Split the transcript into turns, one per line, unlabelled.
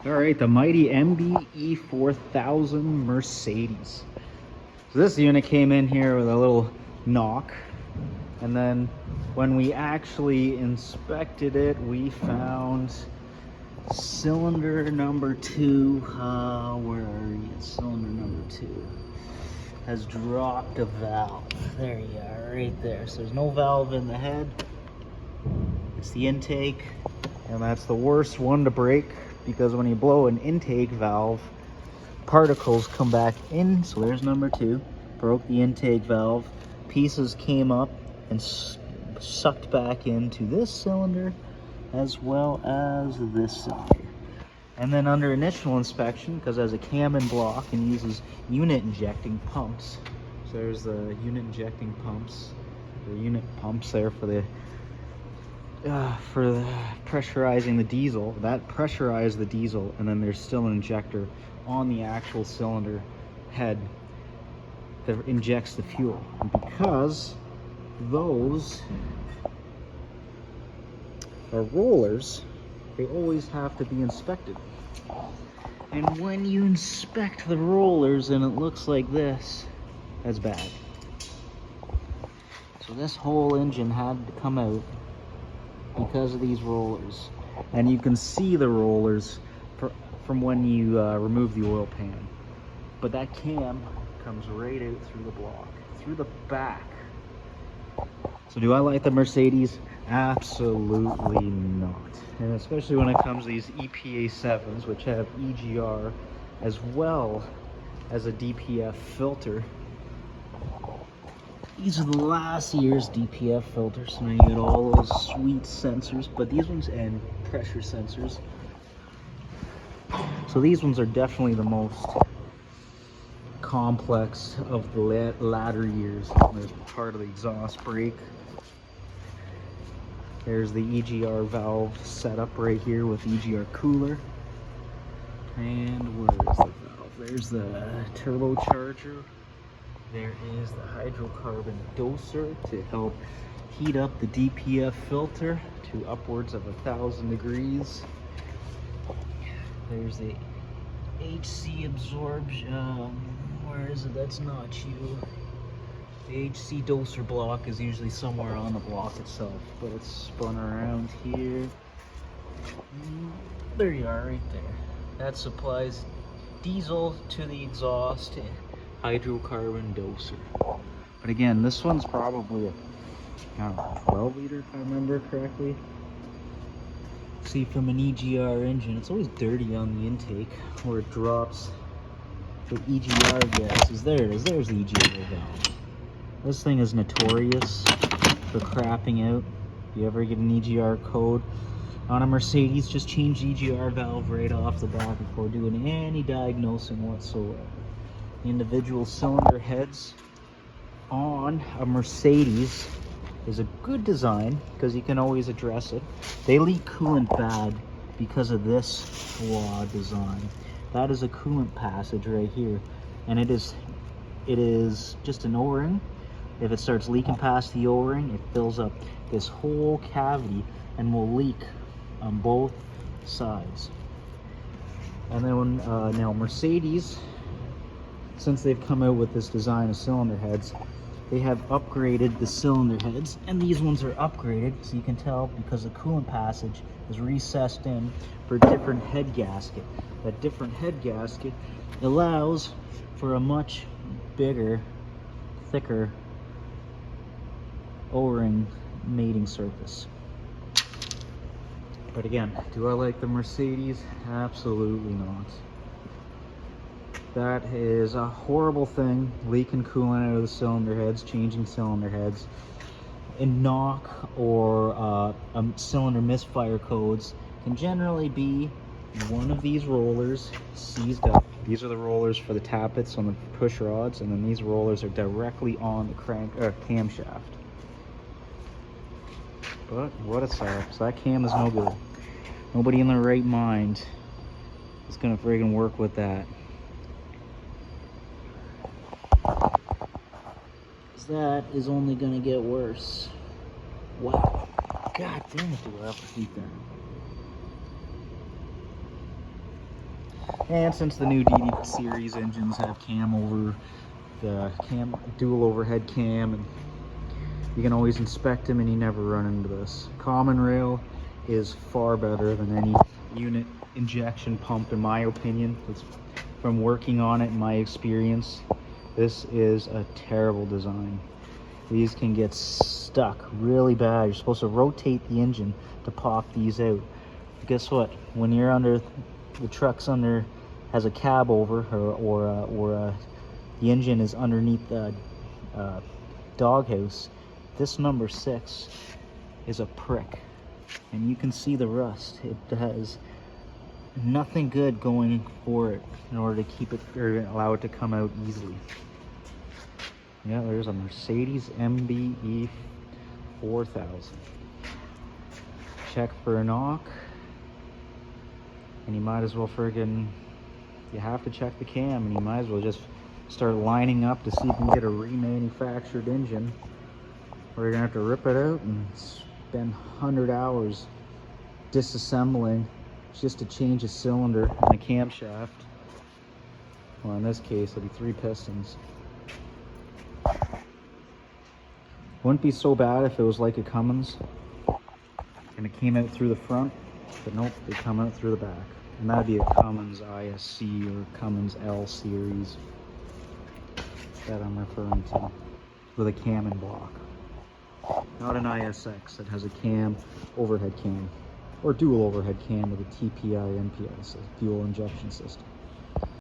All right, the mighty MBE4000 Mercedes. So this unit came in here with a little knock, and then when we actually inspected it, we found cylinder number 2. Where are you? Cylinder number 2 has dropped a valve. There you are, right there. So there's no valve in the head. It's the intake, and that's the worst one to break, because when you blow an intake valve, particles come back in. So there's number 2, broke the intake valve. Pieces came up and sucked back into this cylinder as well as this cylinder. And then under initial inspection, because as a cam and block and uses unit injecting pumps, so there's the unit injecting pumps, the unit pumps there for the pressurizing the diesel. That pressurized the diesel, and then there's still an injector on the actual cylinder head that injects the fuel. And because those are rollers, they always have to be inspected. And when you inspect the rollers and it looks like this, that's bad. So this whole engine had to come out because of these rollers. And you can see the rollers from when you remove the oil pan. But that cam comes right out through the block, through the back. So do I like the Mercedes? Absolutely not. And especially when it comes to these EPA7s, which have EGR as well as a DPF filter. These are the last year's DPF filters, so you get all those sweet sensors, but these ones, and pressure sensors. So these ones are definitely the most complex of the latter years. There's part of the exhaust brake. There's the EGR valve setup right here with EGR cooler. And where's the valve? There's the turbocharger. There is the hydrocarbon doser to help heat up the DPF filter to upwards of 1,000 degrees. There's the HC absorption. Where is it? That's not you. The HC doser block is usually somewhere on the block itself, but it's spun around here. There you are, right there. That supplies diesel to the exhaust. Hydrocarbon doser. But again, this one's probably a, I don't know, 12 liter if I remember correctly. See, from an EGR engine, it's always dirty on the intake where it drops the EGR gases. There it is, there's the EGR valve. This thing is notorious for crapping out. If you ever get an EGR code on a Mercedes, just change the EGR valve right off the bat before doing any diagnosing whatsoever. Individual cylinder heads on a Mercedes is a good design because you can always address it. They leak coolant bad because of this flaw design. That is a coolant passage right here, and it is just an O-ring. If it starts leaking past the O-ring, it fills up this whole cavity and will leak on both sides. And then now Mercedes, since they've come out with this design of cylinder heads, they have upgraded the cylinder heads, and these ones are upgraded, so you can tell because the coolant passage is recessed in for a different head gasket. That different head gasket allows for a much bigger, thicker O-ring mating surface. But again, do I like the Mercedes? Absolutely not. That is a horrible thing, leaking coolant out of the cylinder heads, changing cylinder heads. And knock or cylinder misfire codes can generally be one of these rollers seized up. These are the rollers for the tappets on the push rods, and then these rollers are directly on the camshaft. But what a setup. So that cam is no good. Nobody in their right mind is gonna friggin' work with that. That is only gonna get worse. Wow. God damn it, do I have to keep that? And since the new DD series engines have dual overhead cam, and you can always inspect them and you never run into this. Common rail is far better than any unit injection pump in my opinion. It's from working on it in my experience. This is a terrible design. These can get stuck really bad. You're supposed to rotate the engine to pop these out. But guess what? When you're under, the truck's under, has a cab over, or the engine is underneath the doghouse, this number 6 is a prick. And you can see the rust. It has nothing good going for it in order to keep it, or allow it to come out easily. Yeah, there's a Mercedes MBE4000. Check for a knock. And you might as well you have to check the cam, and you might as well just start lining up to see if you can get a remanufactured engine, or you're gonna have to rip it out and spend 100 hours disassembling just to change a cylinder and a camshaft. Well, in this case, it'll be 3 pistons. Wouldn't be so bad if it was like a Cummins and it came out through the front, but nope, they come out through the back. And that'd be a Cummins ISC or Cummins L series that I'm referring to, with a cam and block. Not an ISX that has a overhead cam, or dual overhead cam with a TPI NPS, a fuel injection system.